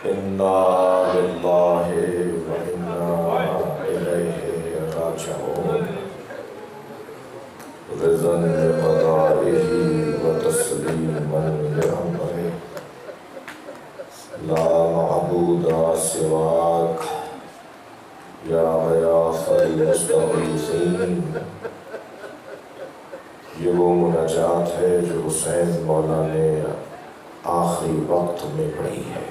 انا للہ و انا الیہ راجعون رضا بقضائہ و تسلیما لامرہ لا معبود سواک یا غیاث المستغیثین۔ یہ وہ مناجات ہے جو حسین مولا نے آخری وقت میں پڑھی ہے۔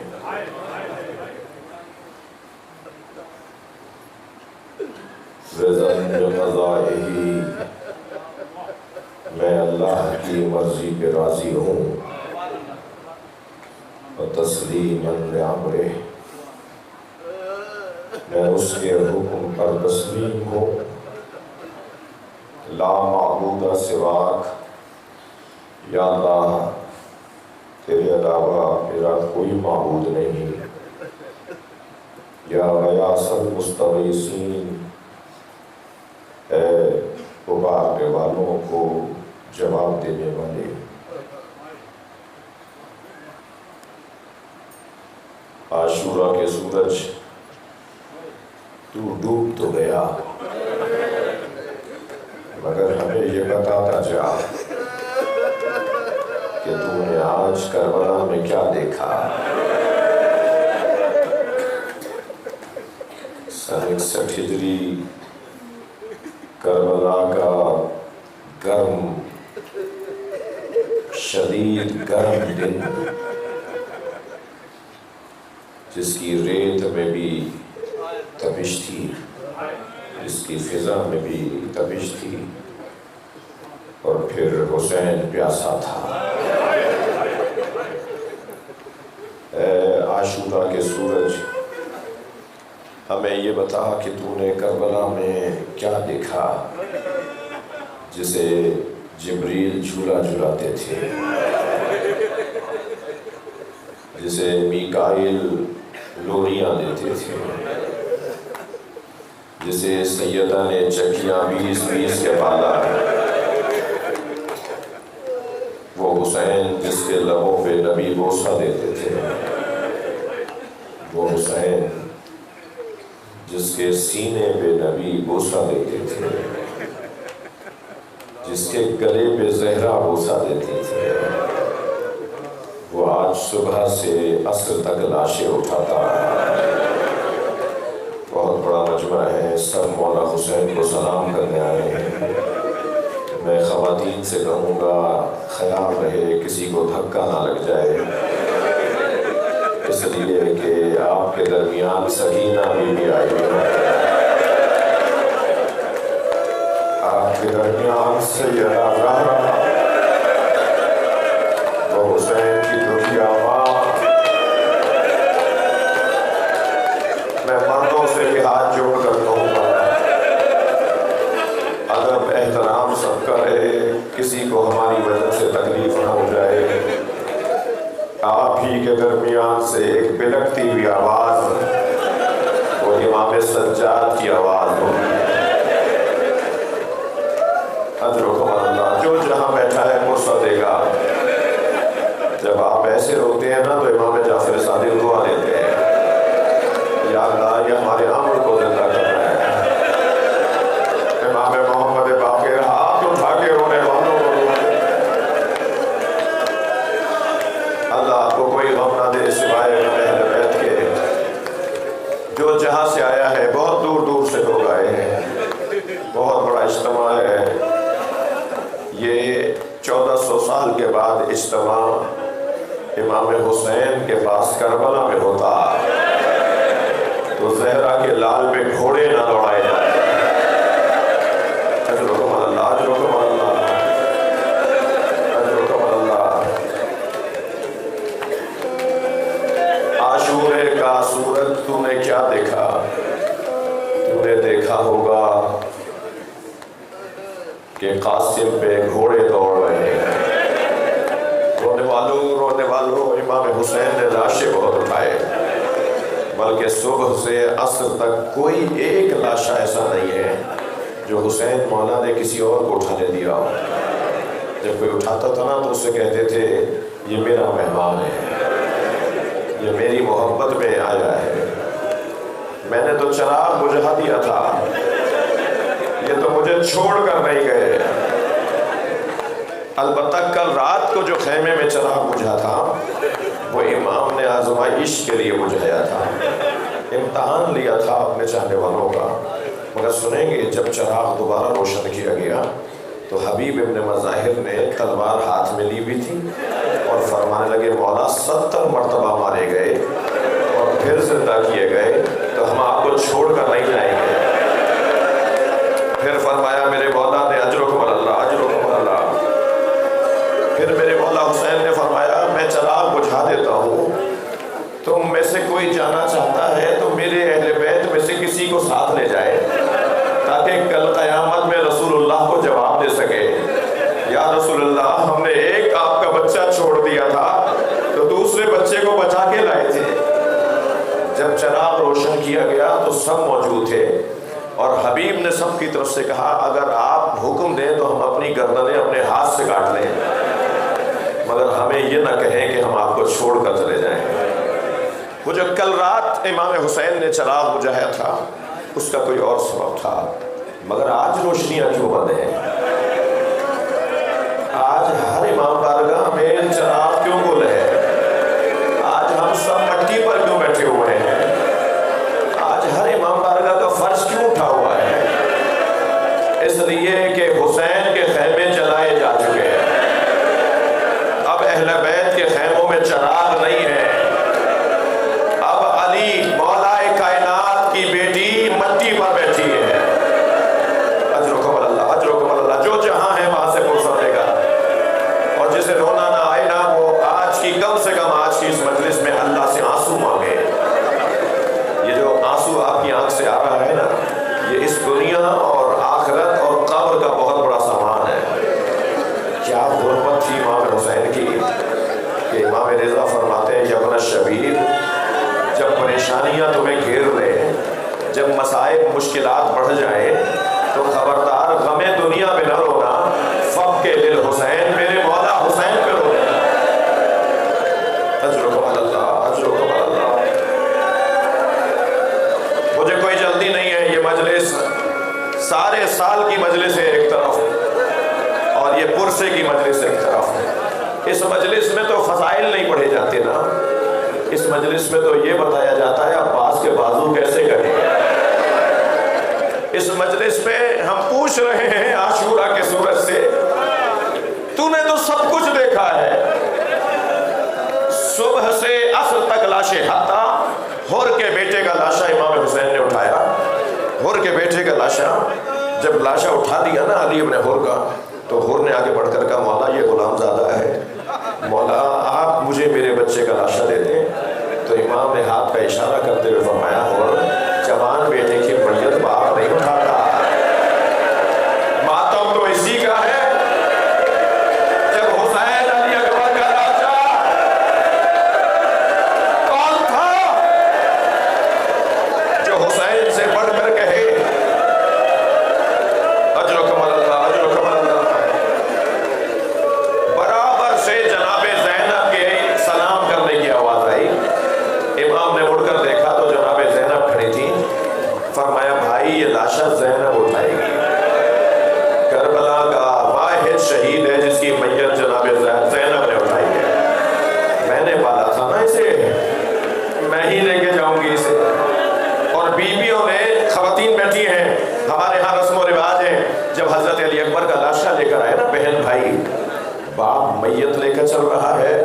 رضا بقضائہ، میں اللہ کی مرضی پہ راضی ہوں، اور تسلیما لامرہ، میں اس کے حکم پر تسلیم ہوں۔ لا معبود سواک، یا اللہ تیرے علاوہ میرا کوئی معبود نہیں۔ یا غیاث المستغیثین، اے پکارنے والوں کو جواب دینے والے۔ عاشورہ کے سورج تو ڈوب تو گیا، مگر ہمیں یہ بتاتا جا کہ تو نے آج کربلا میں کیا دیکھا۔ سن 61 ہجری کربلا کا گرم، شدید گرم دن، جس کی ریت میں بھی تپش تھی، جس کی فضا میں بھی تپش تھی، اور پھر حسین پیاسا تھا۔ اے عاشورہ کے سورج، ہمیں یہ بتا کہ تو نے کربلا میں کیا دیکھا جسے جبریل جھولا جھولاتے تھے، جسے میکائیل لوریاں دیتے تھے، جسے سیدہ نے چکیاں 20 کے بالا۔ وہ حسین جس کے لبوں پہ نبی بوسہ دیتے تھے، وہ حسین جس کے سینے پہ نبی بوسہ دیتے تھے، جس کے گلے پہ زہرا بوسہ دیتے تھے، وہ آج صبح سے عصر تک لاشیں اٹھاتا رہا۔ بہت بڑا مجمع ہے، سب مولا حسین کو سلام کرنے آئے ہیں۔ میں خواتین سے کہوں گا خیال رہے کسی کو دھکا نہ لگ جائے، اس لیے کہ آپ کے درمیان سکینہ بھی آئی ہے، آپ کے درمیان سیدہ زہرا، وہ حسین کی دنیا ماں۔ میں مردوں سے بھی ہاتھ جوڑ کر کہوں گا ادب احترام سب کا رہے، کسی کو ہماری وجہ سے تکلیف نہ ہو جائے۔ آپ ہی کے درمیان سے ایک بلکتی ہوئی آواز، وہ امام سجاد کی آواز ہوگی۔ ادرکم اللہ، جو جہاں بیٹھا ہے فرصت دے گا۔ جب آپ ایسے روتے ہیں نا تو امام جعفر صادق دعا دیتے ہیں، یا اللہ یہ ہمارے امر کو زندہ کرنا ہے۔ امام محمد باقر ہاتھ اٹھا کے رونے والوں کو اللہ آپ کو کوئی غم نہ دے سوائے اہل بیت کے۔ جو جہاں سے آیا ہے، بہت دور دور سے لوگ آئے ہیں، بہت بڑا اجتماع ہے۔ یہ 1400 سال کے بعد اجتماع امام حسین کے پاس کربلا میں ہوتا تو زہرا کے لال پہ گھوڑے نہ دوڑائے جائے۔ اجرکم اللہ، اجرکم اللہ، اجرکم اللہ۔ عاشورے کا سورج تو نے کیا دیکھا؟ تو نے دیکھا ہوگا کہ قاسم پہ گھوڑے دوڑ رہے ہیں۔ رونے والوں امام حسین نے لاشیں بہت اٹھائے، بلکہ صبح سے عصر تک کوئی ایک لاشا ایسا نہیں ہے جو حسین مولا نے کسی اور کو اٹھانے دیا ہو۔ جب کوئی اٹھاتا تھا نا تو اس سے کہتے تھے یہ میرا مہمان ہے، یہ میری محبت میں آیا ہے، میں نے تو چراغ بجھا دیا تھا، یہ تو مجھے چھوڑ کر نہیں گئے۔ البتہ کل رات کو جو خیمے میں چراغ بجھا تھا وہ امام نے آزمائش کے لیے بجھایا تھا، امتحان لیا تھا اپنے چاہنے والوں کا۔ مگر سنیں گے جب چراغ دوبارہ روشن کیا گیا تو حبیب ابن مظاہر نے تلوار ہاتھ میں لی بھی تھی اور فرمانے لگے مولا 70 مرتبہ مارے گئے اور پھر زندہ کیے گئے تو ہم آپ کو چھوڑ کر نہیں جائیں گے۔ پھر فرمایا میرے مولا نے اجرکم اللہ، اجرکم اللہ۔ پھر میرے مولا حسین نے فرمایا میں چراغ بجھا دیتا ہوں، تم میں سے کوئی جانا چاہتا ہے تو میرے اہل بیت میں سے کسی کو ساتھ لے جائے تاکہ کل قیامت میں رسول اللہ کو جواب دے سکے، یا رسول اللہ ہم نے ایک آپ کا بچہ چھوڑ دیا تھا تو دوسرے بچے کو بچا کے لائے تھے۔ جب چراغ روشن کیا گیا تو سب موجود تھے اور حبیب نے سب کی طرف سے کہا اگر آپ حکم دیں تو ہم اپنی گردنیں اپنے ہاتھ سے کاٹ لیں، مگر ہمیں یہ نہ کہیں کہ ہم آپ کو چھوڑ کر چلے جائیں۔ وہ جو کل رات امام حسین نے چراغ بجھایا تھا اس کا کوئی اور سبب تھا، مگر آج روشنیاں کیوں بند ہیں؟ آج ہر امام بارگاہ میں چراغ کیوں گل ہے؟ آج ہم سب مٹی پر کیوں بیٹھے ہوئے ہیں؟ آج ہر امام بارگاہ کا فرش کیوں اٹھا ہوا ہے؟ اس لیے کہ حسین کے خیمے جلائے جا چکے ہیں، اب اہل بیت کے خیموں میں چراغ نہیں ہے، اب علی مولا کائنات کی بیٹی مٹی پر بیٹھی ہے۔ اجرکم اللہ، اجرکم اللہ۔ جو جہاں ہے وہاں سے فرصت دے گا، اور جسے رونا نہ آئے نا وہ آج کی کم سے کم آج کی اس مجلس میں اللہ سے آنسو مانگے۔ یہ جو آنسو آپ کی آنکھ سے آ رہا ہے نا یہ اس دنیا اور آخرت اور قبر کا بہت بڑا سامان ہے۔ کیا غربت تھی امام حسین کی کہ امام رضا فرماتے ہیں یا ابن شبیر جب پریشانیاں تمہیں گھیر لیں، جب مصائب مشکلات بڑھ جائیں تو خبردار غم دنیا میں نہ رونا، فب کے دل حسین میرے مولا حسین پہ رونا۔ اجرکم اللہ، اجرکم اللہ۔ مجھے کوئی جلدی نہیں ہے، یہ مجلس سارے سال کی مجلس ہے ایک طرف اور یہ پرسے کی مجلس ایک طرف۔ اس مجلس میں تو فضائل نہیں پڑھے جاتے نا، اس مجلس میں تو یہ بتایا جاتا ہے عباس کے بازو کیسے کٹے۔ اس مجلس میں ہم پوچھ رہے ہیں عاشورہ کے سورج سے تو نے تو سب کچھ دیکھا ہے، صبح سے عصر تک لاشیں، حتیٰ ہور کے بیٹے کا لاشا امام حسین نے اٹھایا۔ ہور کے بیٹے کا لاشا جب لاشا اٹھا دیا نا علی ابن ہور کا تو ہور نے آگے بڑھ کر کہا مولا یہ غلام زادہ ہے، مولا آپ مجھے میرے بچے کا لاشا دے دیں۔ تو امام نے ہاتھ کا اشارہ کرتے ہوئے فرمایا ہور جوان بیٹے کی میت باپ نہیں اٹھاتا، ماتم تو اسی کا ہے جب حسین علی اکبر کا لاشا کون تھا جو حسین سے بڑھ کر کہے اجرکم اللہ، اجرکم اللہ۔ برابر سے جناب زینب کے سلام کرنے کی آواز آئی، امام نے مڑ کر دیکھا تو جناب زینب کھڑی تھی، فرمایا بھائی یہ لاشا زینب اٹھائے گی، کربلا کا واحد شہید ہے جس کی میت جناب زینب نے اٹھائی ہے، میں نے پالا تھا نا اسے، میں ہی لے کے جاؤں گی اسے۔ اور بیویوں نے خواتین بیٹھی ہیں، ہمارے ہاں رسم و رواج ہے جب حضرت علی اکبر کا لاشا لے کر آئے نا بہن بھائی، باپ میت لے کر چل رہا ہے،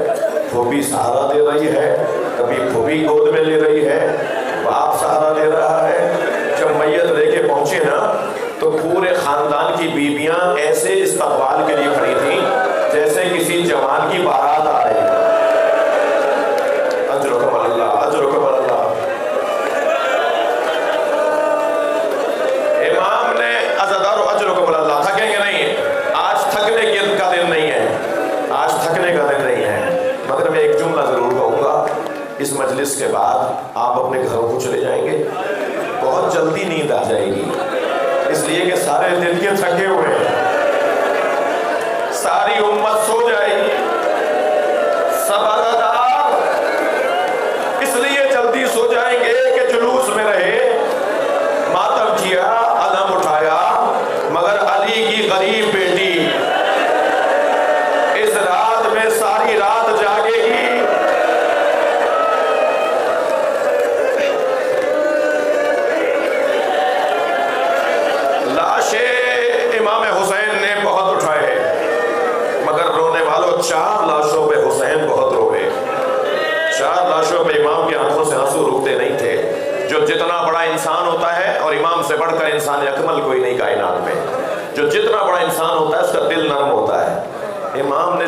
پھوپھی سہارا دے رہی ہے، کبھی پھوپھی گود میں لے رہی ہے، باپ سہارا دے رہا ہے۔ جب میت لے کے پہنچے نا تو پورے خاندان کی بیویاں ایسے استقبال کے لیے کھڑی تھیں جیسے کسی جوان کی بارات آ رہی ہے۔ اجرکم اللہ، اجرکم اللہ۔ امام نے عزدار و اجرکم اللہ، تھکیں گے نہیں، آج تھکنے کا دن نہیں ہے، آج تھکنے کا دن نہیں ہے، مگر میں ایک جملہ ضرور کہوں گا، اس مجلس کے بعد آپ اپنے گھروں کو چلے جائیں گے، بہت جلدی نیند آ جائے گی، اس لیے کہ سارے دن کے تھکے ہوئے ہیں، ساری امت سو جائے گی، سب عزادار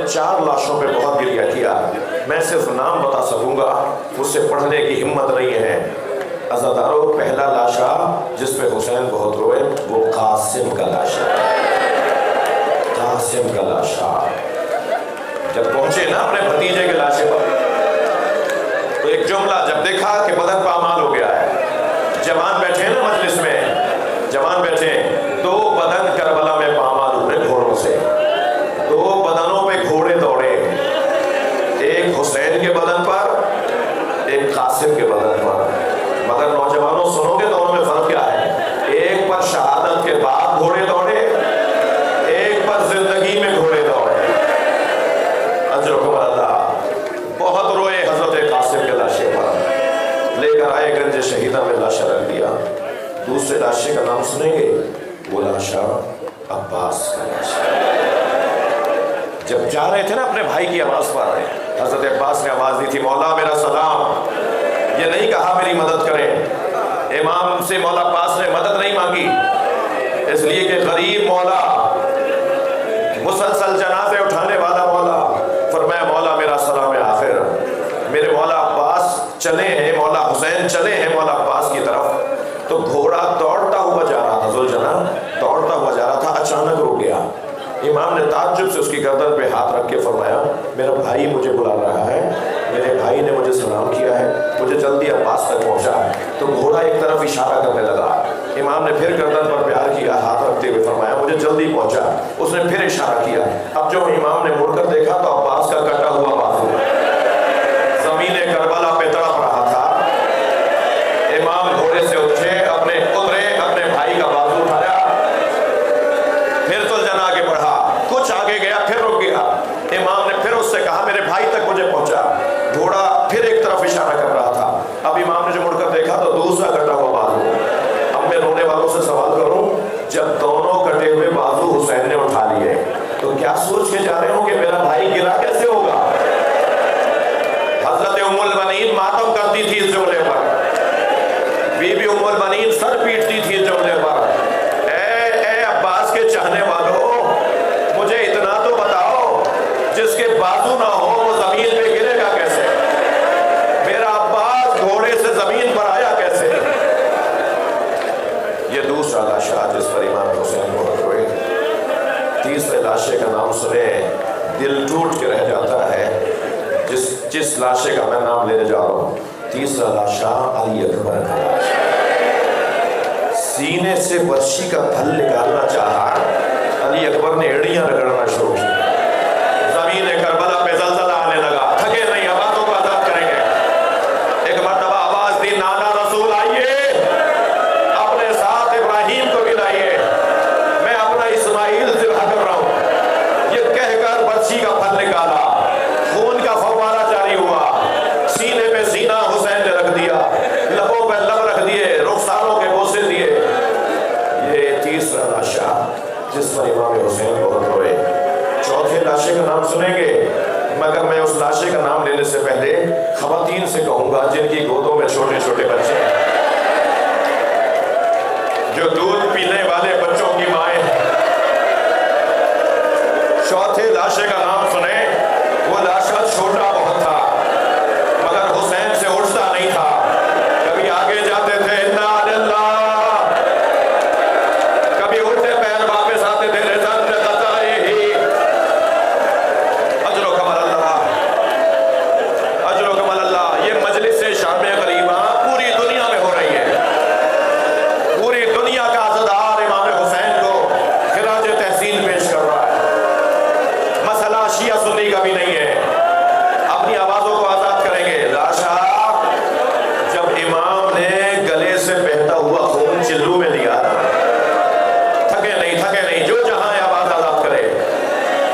4 لاشوں پہ بہت گریہ کیا، میں صرف نام بتا سکوں گا، مجھ سے پڑھنے کی ہمت نہیں ہے۔ عزادارو، پہلا لاشا جس پہ حسین بہت روئے وہ قاسم کا لاشا، قاسم کا لاشا۔ جب پہنچے نا اپنے بھتیجے کے لاشے پر، تو ایک جملہ جب دیکھا کہ بدن پامال ہو گیا ہے، جوان بیٹھے نا مجلس میں، جوان بیٹھے، 2 بدن کربلا میں پامال ہوئے گھوڑوں سے، 2 بدنوں پہ گھوڑے دوڑے، ایک حسین کے بدن پر، ایک قاسم کے بدن پر۔ مگر نوجوانوں سنو گے دونوں میں فرق کیا ہے؟ ایک پر شہادت کے بعد گھوڑے دوڑے، ایک پر زندگی میں گھوڑے دوڑے۔ اجرکم اللہ۔ بہت روئے حضرت قاسم کے لاشے پر، لے کر آئے گنج شہیدہ میں لاشا رکھ دیا۔ دوسرے لاشے کا نام سنیں گے، وہ لاشا عباس کا لاشا۔ جب جا رہے تھے نا اپنے بھائی کی آواز پر، حضرت عباس نے آواز دی تھی، مولا میرا سلام۔ یہ نہیں کہا میری مدد کریں، امام سے مولا عباس نے مدد نہیں مانگی، اس لیے کہ غریب مولا، مسلسل جنازے اٹھانے والا مولا، فرمایا مولا میرا سلام آخر۔ میرے مولا عباس چلے ہیں، مولا حسین چلے ہیں مولا عباس کی طرف، تو گھوڑا دوڑتا ہوا جا رہا تھا، ذوالجنا دوڑتا ہوا جا رہا تھا، اچانک رک گیا۔ امام نے تعجب سے اس کی گردن پہ ہاتھ رکھ کے فرمایا میرا بھائی مجھے بلا رہا ہے، میرے بھائی نے مجھے سلام کیا ہے، مجھے جلدی عباس تک پہنچا۔ تو گھوڑا ایک طرف اشارہ کرنے لگا، امام نے پھر گردن پر پیار کیا، ہاتھ رکھتے ہوئے فرمایا مجھے جلدی پہنچا۔ اس نے پھر اشارہ کیا، اب جو امام نے مڑ کر دیکھا تو عباس کا کٹا ہوا بازو زمین کربلا پہ تڑپ رہا تھا۔ امام گھوڑے سے اترے، اپنے بھائی کا بازو اٹھایا، پھر ذوالجنا آگے بڑھا، کچھ آگے گیا، پھر رک گیا۔ امام نے پھر اس سے کہا میرے بھائی تک مجھے پہنچا۔ گھوڑا پھر ایک طرف اشارہ کر رہا تھا، اب امام نے جو مڑ کر دیکھا تو دوسرا کٹا ہوا بازو۔ اب میں رونے والوں سے سوال کروں، جب دونوں کٹے ہوئے بازو حسین نے اٹھا لیے تو کیا سوچ کے جا رہے ہوں کہ میرا بھائی گرا کیسے ہوگا؟ حضرت ام المؤمنین ماتم کرتی تھی اس جملے پر، بی بی ام المؤمنین سر پیٹتی تھی اس جملے پر۔ اے عباس کے چاہنے والوں، مجھے اتنا تو بتاؤ، جس کے بازو نہ ہو وہ زمین پہ گرے گا کیسے؟ میرا عباس گھوڑے سے زمین پر آیا کیسے؟ یہ دوسرا لاشا جس پر امام حسین بہت روئے۔ تیسرے لاشے کا نام سنے دل ٹوٹ کے رہ جاتا ہے، جس لاشے کا میں نام لینے جا رہا ہوں۔ تیسرا لاشا علی اکبر کا لاشا، سینے سے برشی کا پھل نکالنا چاہا، علی اکبر نے ایڑیاں رگڑنا شروع کی، زمین کربلا پہ زلزلہ آنے لگا، تھکے نہیں، آبادوں کو آزاد کریں گے۔ ایک مرتبہ آواز دی نانا رسول آئیے، اپنے ساتھ ابراہیم کو بھی لائیے، میں اپنا اسماعیل ذبح کر رہا ہوں۔ یہ کہہ کر برچی کا پھل نکالا، خون کا فوارہ جاری ہوا، سینے پہ سینہ حسین نے رکھ دیا، لبوں پہ لب رکھ دیے، رخساروں کے بوسے دیے۔ یہ تیسرا لاشا جس پر امام حسین بہت روئے۔ چوتھے لاشے کا نام سنیں گے، مگر میں اس لاشے کا نام لینے سے پہلے خواتین سے کہوں گا جن کی گودوں میں چھوٹے چھوٹے بچے ہیں، جو دودھ پینے والے بچوں کی مائیں ہیں۔ چوتھے لاشے کا نام سنیں، وہ لاشا چھوٹا بہت تھا مگر حسین سے اٹھتا نہیں تھا، کبھی آگے جاتے تھے انا للہ، کبھی اٹھتے پیر واپس آتے تھے رضن قطعی ہی۔ اجر و کمال اللہ، اجر و کمال اللہ۔ یہ مجلس شام غریبہ پوری دنیا میں ہو رہی ہے، پوری دنیا کا عزادار امام حسین کو خراج تحسین پیش کر رہا ہے۔ مسئلہ شیعہ سنی کا بھی نہیں ہے، اپنی آوازوں کو آزاد کریں گے۔ لاشا جب امام نے گلے سے بہتا ہوا خون چلو میں لیا، تھکے نہیں، جو جہاں ہے آواز آزاد کرے،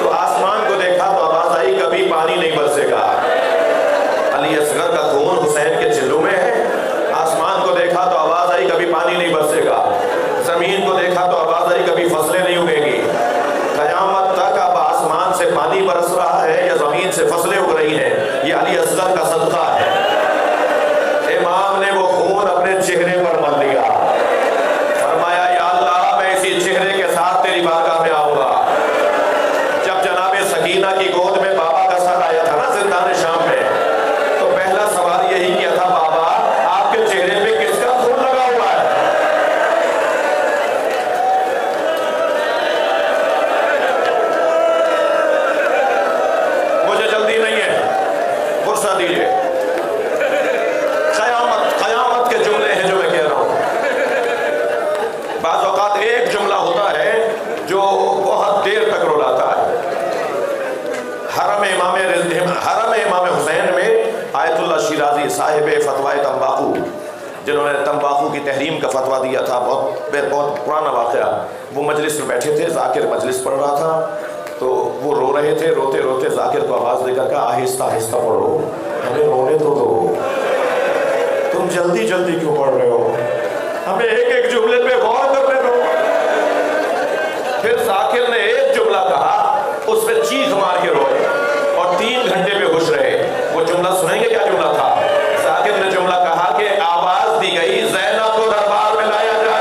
تو آسمان کو دیکھا تو آواز آئی کبھی پانی نہیں برسے گا۔ علی اصغر کا خون حسین کے چلو میں ہے، آسمان کو دیکھا تو آواز آئی کبھی پانی نہیں برسے گا، زمین کو دیکھا تو آواز آئی کبھی فصلیں نہیں اگے گی۔ قیامت تک اب آسمان سے پانی برس رہا ہے یا زمین سے فصلیں اگ رہی ہیں، یہ علی اصغر کا صدقہ ہے۔ امام نے وہ خون اپنے چہرے پر مل لیا، فرمایا یا اللہ میں اسی چہرے کے ساتھ تیری بارگاہ میں آؤں گا۔ جب جناب سکینہ کی گود میں علماء تمباکو جنہوں نے تمباکو کی تحریم کا فتویٰ دیا تھا، بہت پرانا واقعہ، وہ مجلس میں بیٹھے تھے، ذاکر مجلس پڑھ رہا تھا تو وہ رو رہے تھے، روتے روتے ذاکر کو آواز دے کر کہا آہستہ آہستہ پڑھو، ہمیں رونے تو دو، تم جلدی جلدی کیوں پڑھ رہے ہو، ہمیں ایک ایک جملے پہ غور کرنے دو۔ پھر ذاکر نے ایک جملہ کہا، اس پہ چیخ مار کے روئے اور 3 گھنٹے پہ خوش رہے۔ وہ جملہ سنیں گے کیا جملہ تھا؟ ذاکر نے جملہ کہا کہ آواز دی گئی زینب کو دربار میں لایا جائے۔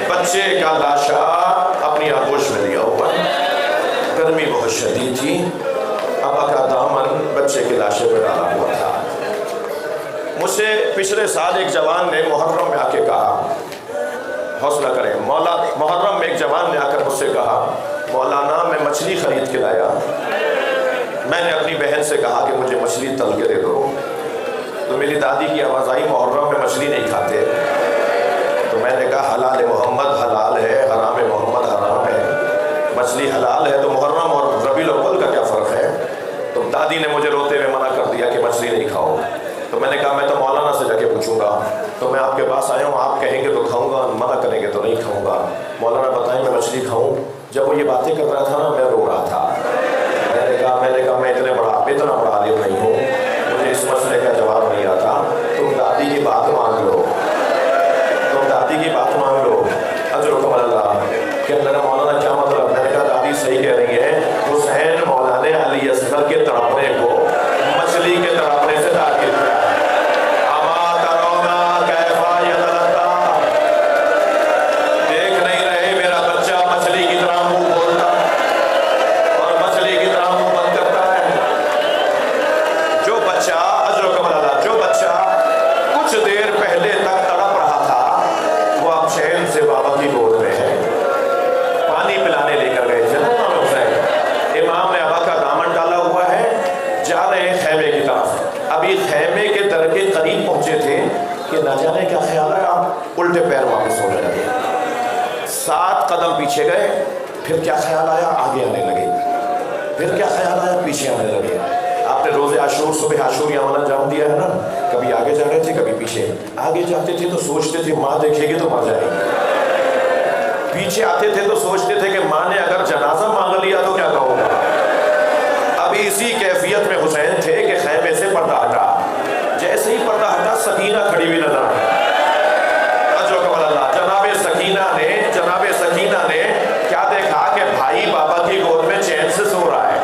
بچے کا لاشا اپنی آغوش میں لیا ہوا، گرمی بہت شدید تھی، ابا کا دامن بچے کے لاشے پہ ڈالا ہوا تھا۔ مجھ سے پچھلے سال ایک جوان نے محرم میں آ کے کہا، حوصلہ کریں، محرم میں ایک جوان نے آ کر مجھ سے کہا مولانا میں مچھلی خرید کے لایا، میں نے اپنی بہن سے کہا کہ مجھے مچھلی تل کے دے دو، تو میری دادی کی آواز آئی محرم میں مچھلی نہیں کھاتے، تو میں نے کہا حلال محمد حلال ہے، حرام محمد حرام ہے، مچھلی حلال ہے تو محرم اور ربیع الاول کا کیا فرق ہے؟ تو دادی نے مجھے روتے ہوئے منع کر دیا کہ مچھلی نہیں کھاؤ، تو میں نے کہا میں تو مولانا سے جا کے پوچھوں گا، تو میں آپ کے پاس آیا ہوں، آپ کہیں گے تو کھاؤں گا، منع کریں گے تو نہیں کھاؤں گا، مولانا بتائیں میں مچھلی کھاؤں؟ جب وہ یہ باتیں کر رہا تھا نا میں رو رہا تھا، میں نے کہا میں اتنا بڑا عالم نہیں ہوں، مجھے اس مسئلے کا جواب نہیں آتا، تم دادی کی بات مان لو، الٹے پیر واپس ہونے لگے. 7 قدم پیچھے گئے. پھر کیا خیال آیا؟ آگے آنے لگے. پھر کیا خیال آیا؟ پیچھے آنے لگے. آپ نے روزے عاشور صبح عاشوریہ والا جام دیا ہے نا, کبھی آگے جا رہے تھے کبھی پیچھے. آگے جاتے تھے تو سوچتے تھے ماں دیکھے گی تو مر جائے گی. پیچھے آتے تھے تو سوچتے تھے کہ ماں نے اگر جنازہ مانگ لیا تو کیا کہوں گا. ابھی اسی کیفیت میں حسین تھے کہ خیمے سے پردہ ہٹا. جیسے ہی پردہ ہٹا سکینہ کھڑی ہوئی نظر آئی. جناب سکینہ نے کیا دیکھا کہ بھائی بابا کی گود میں چین سے سو رہا ہے.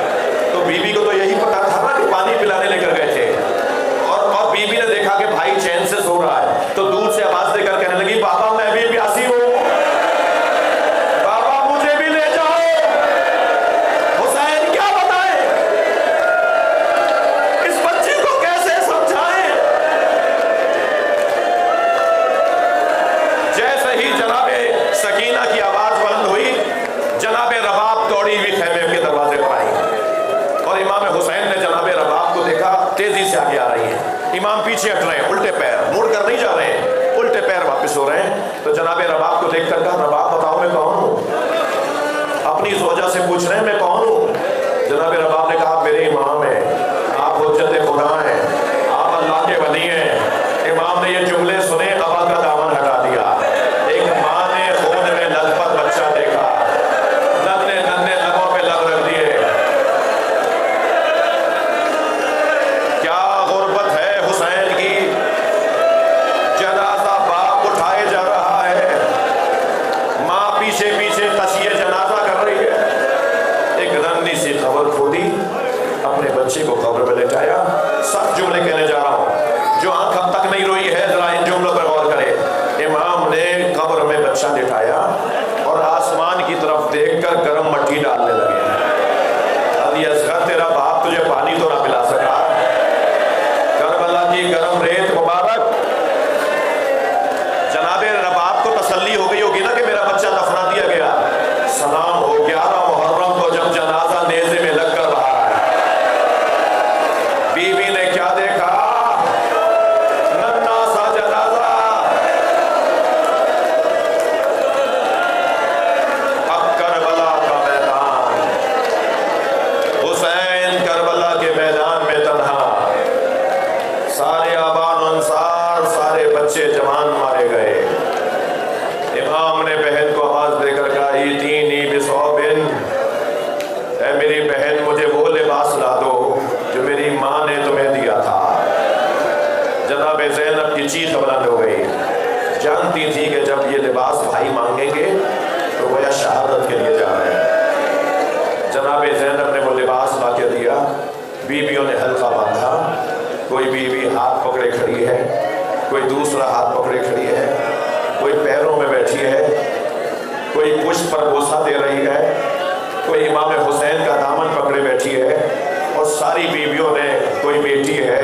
تو بی بی کو تو یہی پتا تھا نا کہ پانی پلانے لے کر گئے تھے, اور بی بی نے دیکھا کہ بھائی چین سے سو رہا ہے تو دور سے آواز دے کر کہنے لگی بابا میں بھی پیاسی ہوں, بابا مجھے بھی لے جاؤ. حسین کیا بتائیں, اس بچی کو کیسے سمجھائیں. جیسے ہی جناب سکینہ کی آواز بلند ہوئی, جناب رباب دوڑی ہوئی خیمے کے دروازے پر آئی, اور امام حسین نے جناب رباب کو دیکھا تیزی سے آگے آ رہی ہیں. امام پیچھے ہٹ رہے ہیں, الٹے پیر مڑ کر نہیں جا رہے ہیں, الٹے پیر واپس ہو رہے ہیں. تو جناب رباب کو دیکھ کر کہا رباب بتاؤ میں کون ہوں. اپنی زوجہ سے پوچھ رہے ہیں میں کون ہوں. جناب رباب نے کہا میرے امام ہیں, آپ حجت خدا ہیں, آپ اللہ کے ولی ہیں. امام نے یہ جملے سنے, ابا کا دامن ہٹا دیا. ایک ماں نے خون میں لطپت بچہ دیکھا, ننھے لبوں پہ لب رکھ دیے. کیا غربت ہے حسین کی, جنازہ باپ اٹھائے جا رہا ہے, ماں پیچھے پیچھے تشییع جنازہ کر رہی ہے. ایک ننھی سی قبر کھودی, اپنے بچے کو قبر میں لٹایا. سخت جملے کہنے جا رہا ہوں, جو آنکھ اب تک نہیں روئی ہے ذرا ان جملوں پر غور کرے. امام نے قبر میں بچہ لٹایا اور آسمان کی طرف دیکھ کر گرم مٹی ڈالنے لگے. علی اصغر تیرا باپ تجھے پانی تو نہ پلا سکا, کربلا کی گرم ریت مبارک. جناب رباب کو تسلی ہو گئی ہوگی نا کہ میرا بچہ دفنا دیا گیا. سلام ہو 11 محرم کو جب جنازہ نیزے میں لگ کر رہا ہے, بی بی نے کیا دیکھا, ننھا سا جنازہ. اب کربلا کا میدان, حسین کربلا کے میدان میں تنہا, سارے آبان و انصار, سارے بچے جوان مارے گئے. امام نے بہن کو آواز دے کر کہا ایتینی بثوبن, اے میری بہن مجھے وہ لباس لا دو جو میری ماں نے تمہیں دیا تھا. جناب زینب کی چیخ بلند ہو گئی, جانتی تھی کہ جب یہ لباس بھائی مانگیں گے تو وہ یا شہادت کے لیے جا رہے ہیں. جناب زینب نے وہ لباس لا کے دیا. بیویوں نے حلقہ باندھا, کوئی بیوی ہاتھ پکڑے کھڑی ہے, کوئی دوسرا ہاتھ پکڑے کھڑی ہے, کوئی پیروں میں بیٹھی ہے, کوئی پشت پر بوسہ دے رہی ہے, کوئی امام حسین کا دامن پکڑے بیٹھی ہے. اور ساری بیویوں نے, کوئی بیٹی ہے,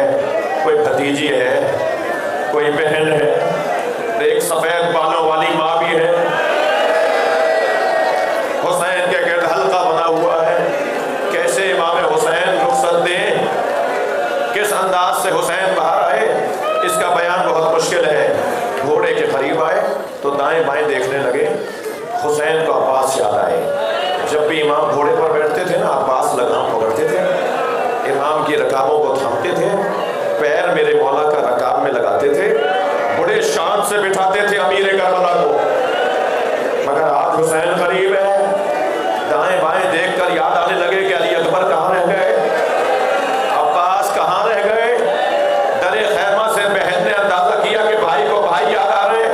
کوئی بھتیجی ہے, کوئی بہن ہے, ایک سفید بالوں والی ماں بھی ہے. حسین کے گرد حلقہ بنا ہوا ہے. کیسے امام حسین رخصت دیں, کس انداز سے حسین باہر آئے, اس کا بیان بہت مشکل ہے. گھوڑے کے قریب آئے تو دائیں بائیں دیکھنے لگے. حسین کو عباس یاد آئے. جب بھی امام گھوڑے پر بیٹھتے تھے نا, عباس لگام پکڑتے تھے, امام کی رکابوں کو تھامتے تھے, پیر میرے مولا کا رکاب میں لگاتے تھے, بڑے شان سے بٹھاتے تھے امیر کربلا کو. مگر آج حسین قریب ہے, دائیں بائیں دیکھ کر یاد آنے لگے کہ علی اکبر کہاں رہ گئے, عباس کہاں رہ گئے. درے خیمہ سے بہن نے اندازہ کیا کہ بھائی کو بھائی یاد آ رہے.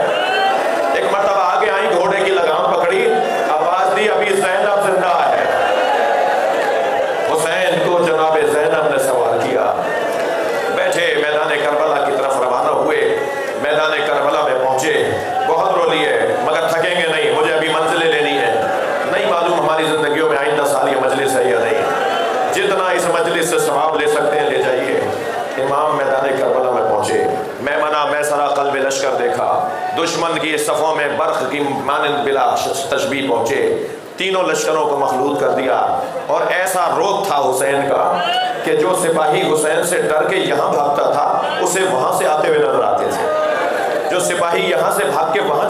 ایک مرتبہ آگے آئی, گھوڑے کی لگام پکڑی, آواز دی ابھی زینب زندہ ہے. حسین کو جناب زینب نے سوال کیا. بیٹھے, میدان کربلا کی طرف روانہ ہوئے. میدان کربلا میں پہنچے, بہت رو لیے مگر تھکیں گے نہیں, مجھے ابھی منزلیں لینی ہے. نہیں معلوم ہماری زندگیوں میں آئندہ سال یہ مجلس ہے یا نہیں, جتنا اس مجلس سے ثواب لے سکتے ہیں لے جائیے. امام میدان کربلا میں پہنچے. میمنہ میسرہ قلب لشکر دیکھا, دشمن کی صفوں میں برق کی مانند بلا تشبیہ پہنچے. تینوں لشکروں کو مخلوط کر دیا. اور ایسا روک تھا حسین کا کہ جو سپاہی حسین سے ڈر کے یہاں بھاگتا تھا اسے وہاں سے آتے ہوئے نظر آتے تھے, جو سپاہی یہاں سے بھاگ کے وہاں